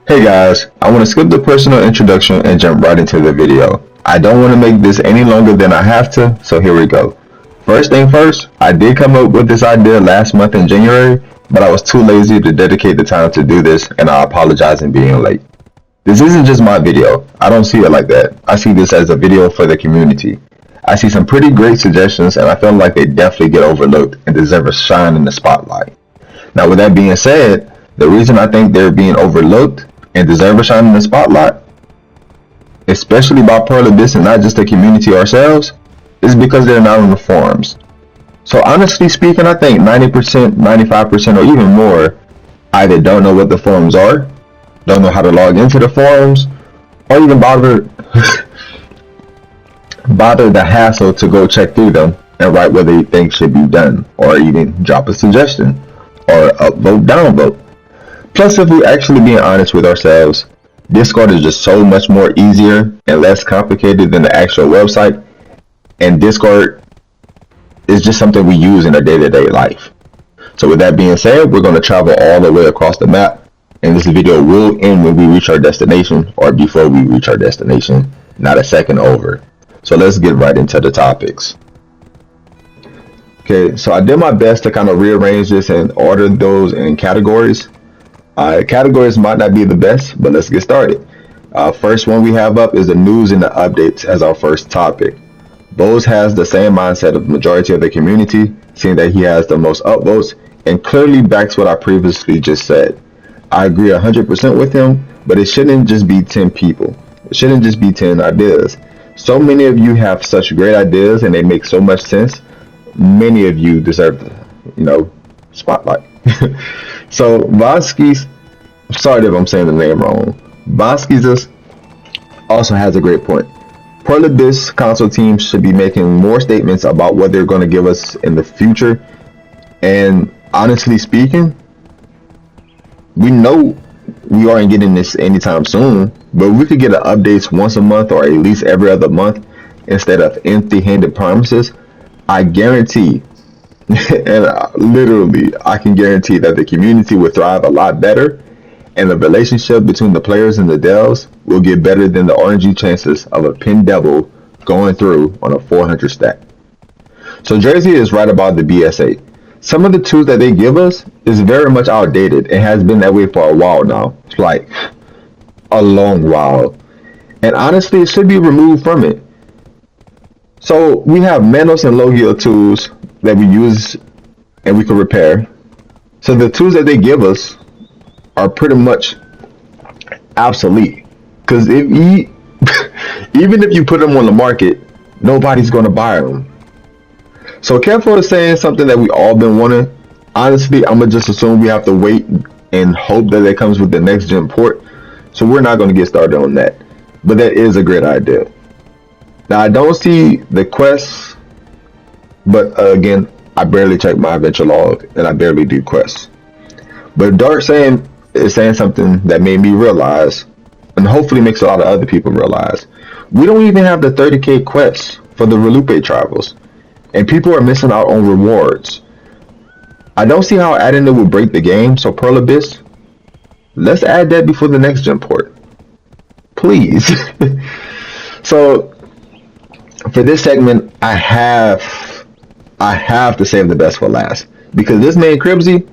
Hey guys, I want to skip the personal introduction and jump right into the video. I don't want to make this any longer than I have to, so here we go. First thing first, I did come up with this idea last month in January, but I was too lazy to dedicate the time to do this, and I apologize in being late. This isn't just my video. I don't see it like that. I see this as a video for the community. I see some pretty great suggestions, and I feel like they definitely get overlooked and deserve a shine in the spotlight. Now, with that being said, the reason I think they're being overlooked and deserve a shine in the spotlight, especially by Pearl Abyss and not just the community ourselves, is because they're not on the forums. So honestly speaking, I think 90%, 95%, or even more either don't know what the forums are, don't know how to log into the forums, or even bother the hassle to go check through them and write what they think should be done, or even drop a suggestion, or upvote, downvote. Plus, if we're actually being honest with ourselves, Discord is just so much more easier and less complicated than the actual website, and Discord is just something we use in our day-to-day life. So with that being said, we're going to travel all the way across the map, and this video will end when we reach our destination, or before we reach our destination, not a second over. So let's get right into the topics. Okay, so I did my best to kind of rearrange this and order those in categories. Categories might not be the best, but let's get started. First one we have up is the news and the updates as our first topic. Bose has the same mindset of the majority of the community, seeing that he has the most upvotes, and clearly backs what I previously just said. I agree 100% with him, but it shouldn't just be 10 people. It shouldn't just be 10 ideas. So many of you have such great ideas and they make so much sense. Many of you deserve the, spotlight. So Vasquez, sorry if I'm saying the name wrong. Vasquez also has a great point. Pearl Abyss console teams should be making more statements about what they're going to give us in the future. And honestly speaking, we know we aren't getting this anytime soon, but we could get updates once a month or at least every other month instead of empty-handed promises. I guarantee, and literally I can guarantee that the community will thrive a lot better, and the relationship between the players and the devs will get better than the RNG chances of a pin devil going through on a 400 stack. So Jersey is right about the BSA. Some of the tools that they give us is very much outdated and has been that way for a while now. It's like a long while. And honestly, it should be removed from it. So we have Manos and Logia tools that we use and we can repair. So the tools that they give us are pretty much obsolete. Because even if you put them on the market, nobody's going to buy them. So Careful is saying something that we all been wanting. Honestly, I'm going to just assume we have to wait and hope that it comes with the next gen port. So we're not going to get started on that. But that is a great idea. Now, I don't see the quests, but again, I barely check my adventure log and I barely do quests. But Dark is saying something that made me realize, and hopefully makes a lot of other people realize, we don't even have the 30k quests for the Relupe Travels, and people are missing out on rewards. I don't see how adding it would break the game, so Pearl Abyss, let's add that before the next gen port. Please. So, for this segment, I have to save the best for last. Because this man, Cribsy,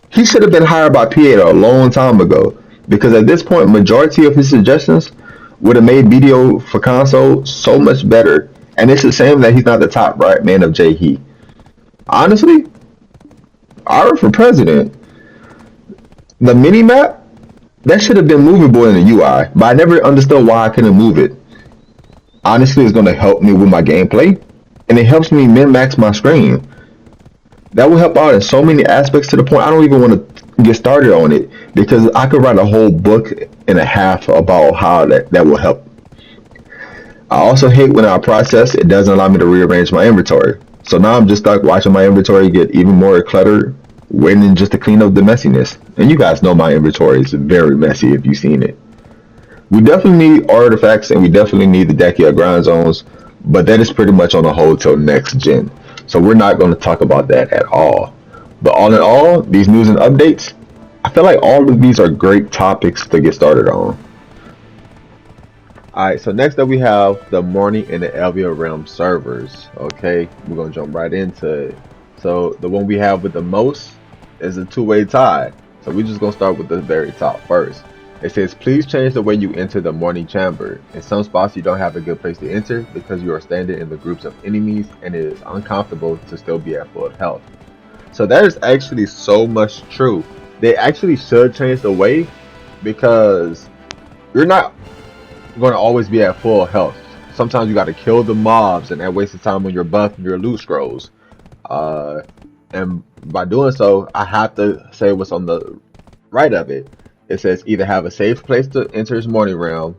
he should have been hired by PA a long time ago. Because at this point, majority of his suggestions would have made BDO for console so much better. And it's the same that he's not the top right man of JHE. Honestly, Ira for president. The mini map, that should have been movable in the UI, but I never understood why I couldn't move it. Honestly, it's going to help me with my gameplay, and it helps me min-max my screen. That will help out in so many aspects to the point I don't even want to get started on it, because I could write a whole book and a half about how that will help. I also hate when I process, it doesn't allow me to rearrange my inventory. So now I'm just stuck watching my inventory get even more cluttered, waiting just to clean up the messiness. And you guys know my inventory is very messy if you've seen it. We definitely need artifacts and we definitely need the Dacia grind zones, but that is pretty much on a hold till next gen. So we're not going to talk about that at all. But all in all, these news and updates, I feel like all of these are great topics to get started on. All right, so next up we have the Morning and the Elvia Realm servers. Okay, we're gonna jump right into it. So the one we have with the most is a two-way tie. So we're just gonna start with the very top first. It says, please change the way you enter the morning chamber. In some spots you don't have a good place to enter because you are standing in the groups of enemies and it is uncomfortable to still be at full health. So that is actually so much true. They actually should change the way because you're not going to always be at full health. Sometimes you got to kill the mobs, and that wastes time on your buff and your loot scrolls. Uh, and by doing so, I have to say what's on the right of it. It says either have a safe place to enter his morning realm,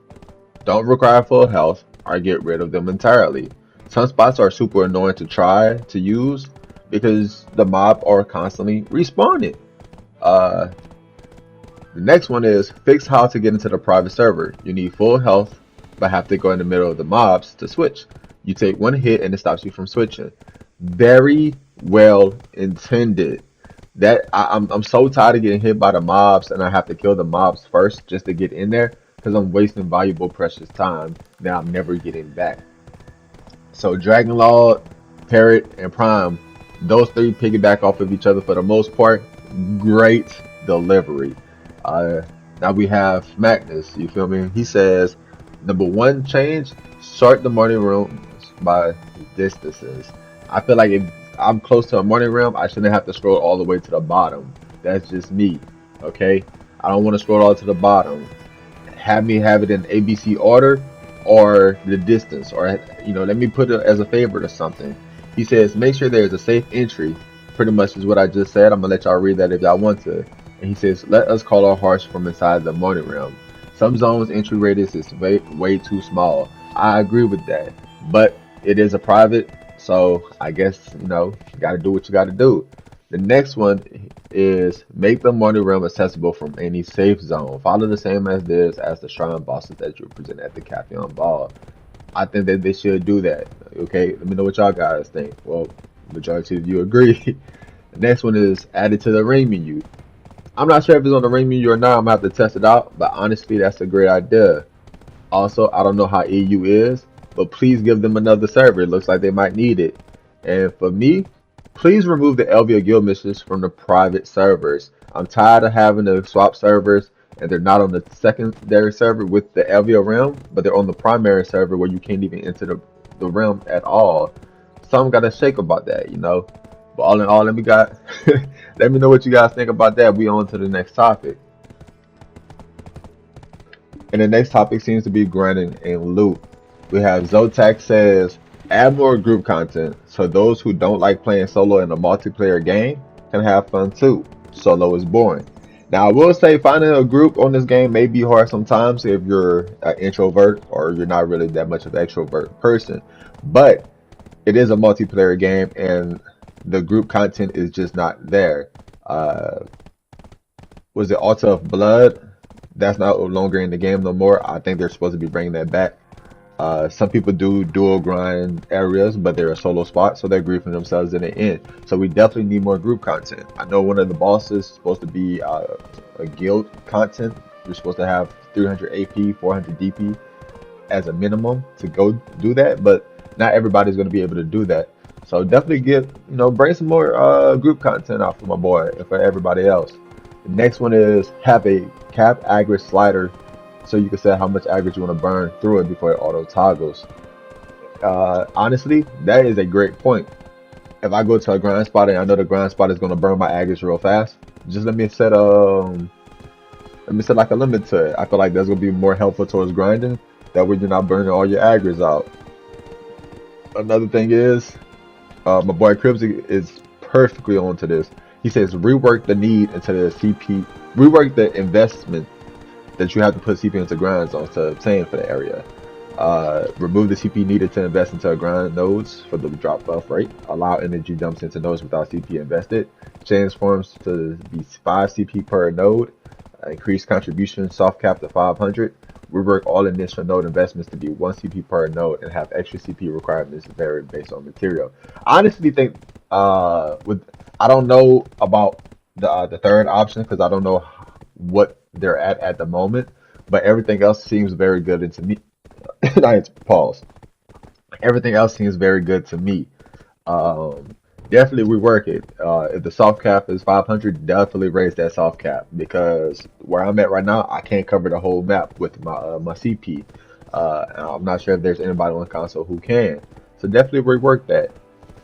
don't require full health, or get rid of them entirely. Some spots are super annoying to try to use because the mob are constantly respawning. Uh, the next one is fix how to get into the private server. You need full health, but have to go in the middle of the mobs to switch. You take one hit and it stops you from switching. Very well intended. I'm so tired of getting hit by the mobs and I have to kill the mobs first just to get in there because I'm wasting valuable precious time that I'm never getting back. So Dragon Lord, Parrot, and Prime, those three piggyback off of each other for the most part. Great delivery. Uh, Now we have Magnus. You feel me? He says, number one change: sort the morning rooms by distances. I feel like if I'm close to a morning realm, I shouldn't have to scroll all the way to the bottom. That's just me. Okay, I don't want to scroll all to the bottom. Have me have it in ABC order or the distance, or let me put it as a favorite or something. He says, make sure there's a safe entry. Pretty much is what I just said. I'm gonna let y'all read that if y'all want to. And he says, let us call our hearts from inside the morning realm. Some zones entry radius is way too small. I agree with that, but it is a private, so I guess you gotta do what you gotta do. The next one is make the morning realm accessible from any safe zone. Follow the same as this as the shrine bosses that you present at the Cafe on Ball. I think that they should do that. Okay, let me know what y'all guys think. Well, majority of you agree. The next one is added to the ring menu. I'm not sure if it's on the ring menu or not. I'm gonna have to test it out, but honestly, that's a great idea. Also, I don't know how EU is, but please give them another server. It looks like they might need it. And for me, please remove the Elvia guild missions from the private servers. I'm tired of having to swap servers and they're not on the secondary server with the Elvia realm, but they're on the primary server where you can't even enter the realm at all. Something gotta shake about that. But all in all, let me know what you guys think about that. We on to the next topic. And the next topic seems to be grinding and loot. We have Zotac says, add more group content so those who don't like playing solo in a multiplayer game can have fun too. Solo is boring. Now I will say finding a group on this game may be hard sometimes if you're an introvert or you're not really that much of an extrovert person. But it is a multiplayer game and the group content is just not there. Was it Altar of Blood? That's not longer in the game no more. I think they're supposed to be bringing that back. Some people do dual grind areas, but they're a solo spot, so they're griefing themselves in the end. So we definitely need more group content. I know one of the bosses is supposed to be a guild content. You're supposed to have 300 AP, 400 DP as a minimum to go do that, but not everybody's going to be able to do that. So definitely bring some more group content out for my boy and for everybody else. The next one is have a cap aggro slider so you can set how much aggro you want to burn through it before it auto toggles. Honestly, that is a great point. If I go to a grind spot and I know the grind spot is going to burn my aggro real fast, just let me set like a limit to it. I feel like that's going to be more helpful towards grinding. That way you're not burning all your aggros out. Another thing is, my boy Cribs is perfectly onto this. He says rework the need into the CP, rework the investment that you have to put CP into grind zones to obtain for the area. Remove the CP needed to invest into grind nodes for the drop buff rate. Allow energy dumps into nodes without CP invested. Change forms to be 5 CP per node. Increase contribution soft cap to 500. Rework all initial node investments to be 1 CP per node and have extra CP requirements varied based on material. I honestly think I don't know about the third option because I don't know what they're at the moment, but everything else seems very good. And to me, I pause. Everything else seems very good to me. Um, Definitely rework it. If the soft cap is 500, definitely raise that soft cap because where I'm at right now, I can't cover the whole map with my CP. And I'm not sure if there's anybody on the console who can. So definitely rework that.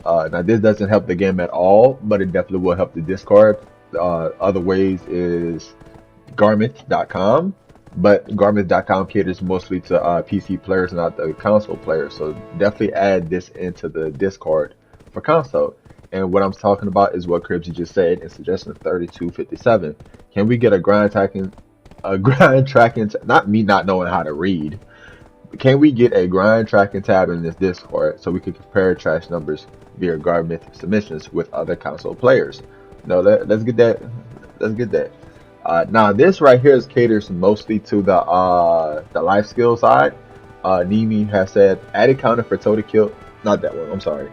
Now this doesn't help the game at all, but it definitely will help the Discord. Other ways is Garment.com, but Garment.com caters mostly to PC players, not the console players. So definitely add this into the Discord for console. And what I'm talking about is what Cribsy just said in suggestion 3257. Can we get a grind tracking, not me not knowing how to read. Can we get a grind tracking tab in this Discord so we can compare trash numbers via Garment submissions with other console players? No, let's get that. Let's get that. Now this right here is caters mostly to the life skill side. Nimi has said add a counter for total kill. Not that one. I'm sorry.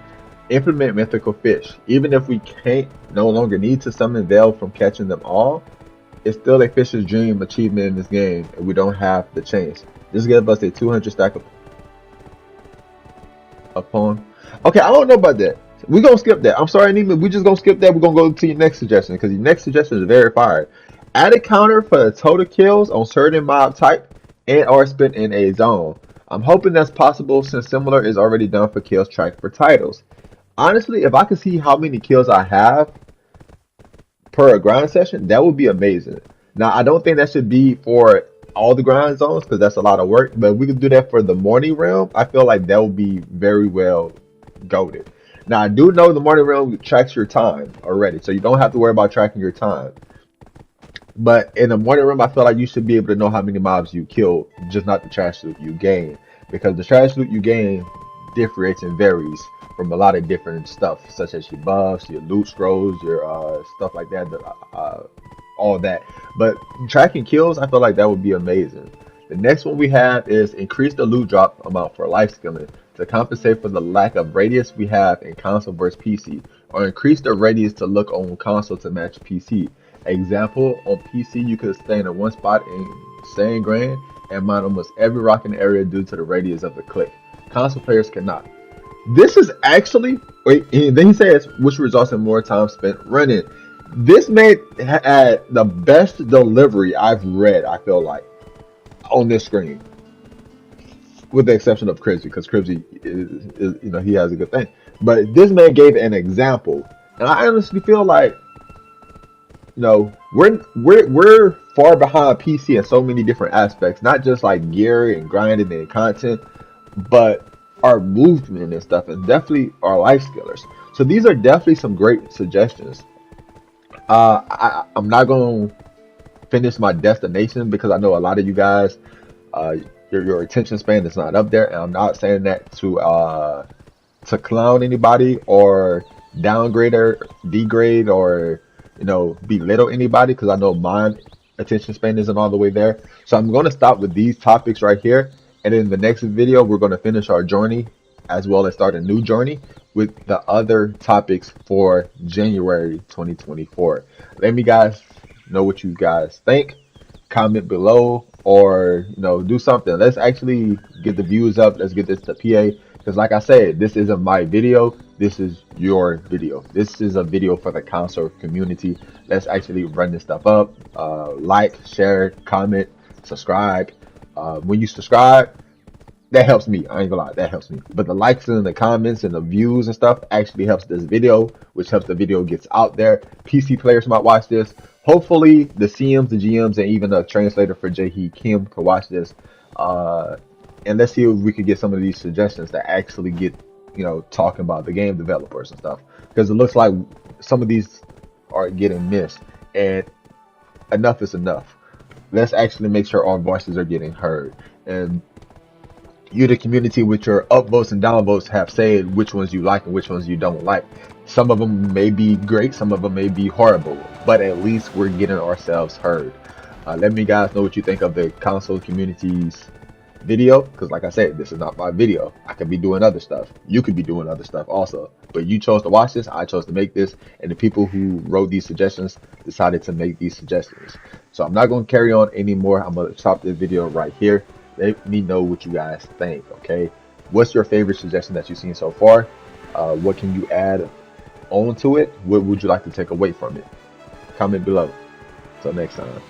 Implement mythical fish. Even if we can't no longer need to summon Veil from catching them all, it's still a fish's dream achievement in this game, and we don't have the chance. Just give us a 200 stack upon. Okay, I don't know about that. We're gonna skip that. I'm sorry, Nima. We just gonna skip that. We're gonna go to your next suggestion because your next suggestion is very fire. Add a counter for the total kills on certain mob type and or spent in a zone. I'm hoping that's possible since similar is already done for kills tracked for titles. Honestly, if I could see how many kills I have per grind session, that would be amazing. Now, I don't think that should be for all the grind zones because that's a lot of work, but if we could do that for the morning realm, I feel like that would be very well goaded. Now, I do know the morning realm tracks your time already, so you don't have to worry about tracking your time. But in the morning realm, I feel like you should be able to know how many mobs you killed, just not the trash loot you gain, because the trash loot you gain differentiates and varies from a lot of different stuff, such as your buffs, your loot scrolls, your stuff like that, all that. But tracking kills, I feel like that would be amazing. The next one we have is increase the loot drop amount for life skilling to compensate for the lack of radius we have in console versus PC, or increase the radius to look on console to match PC. Example, on PC you could stay in one spot in same grand and mine almost every rock in the area due to the radius of the click. Console players cannot. This is actually, wait, then he says, which results in more time spent running. This man had the best delivery I've read, I feel like, on this screen. With the exception of Cribsy, because Cribsy is, he has a good thing. But this man gave an example. And I honestly feel like, we're far behind PC in so many different aspects, not just like gear and grinding and content, but our movement and stuff, and definitely our life skillers. So these are definitely some great suggestions. I'm not gonna finish my destination because I know a lot of you guys, your attention span is not up there, and I'm not saying that to clown anybody or downgrade or degrade or belittle anybody, because I know my attention span isn't all the way there. So I'm going to stop with these topics right here, and in the next video we're going to finish our journey as well as start a new journey with the other topics for January 2024. Let me guys know what you guys think. Comment below, or do something. Let's actually get the views up. Let's get this to PA, because like I said, this isn't my video, this is your video. This is a video for the console community. Let's actually run this stuff up. Like, share, comment, subscribe. When you subscribe, that helps me. I ain't gonna lie, that helps me. But the likes and the comments and the views and stuff actually helps this video, which helps the video gets out there. PC players might watch this. Hopefully the CMs, the GMs, and even a translator for Jae Kim can watch this. And let's see if we could get some of these suggestions that actually get, talking about the game developers and stuff. Because it looks like some of these are getting missed. And enough is enough. Let's actually make sure our voices are getting heard. And you, the community, with your upvotes and downvotes, have said which ones you like and which ones you don't like. Some of them may be great, some of them may be horrible, but at least we're getting ourselves heard. Let me guys know what you think of the console community's video, because like I said, this is not my video. I could be doing other stuff. You could be doing other stuff also. But you chose to watch this. I chose to make this. And the people who wrote these suggestions decided to make these suggestions. So I'm not going to carry on anymore. I'm going to stop this video right here. Let me know what you guys think, okay? What's your favorite suggestion that you've seen so far? What can you add on to it? What would you like to take away from it? Comment below. Until next time.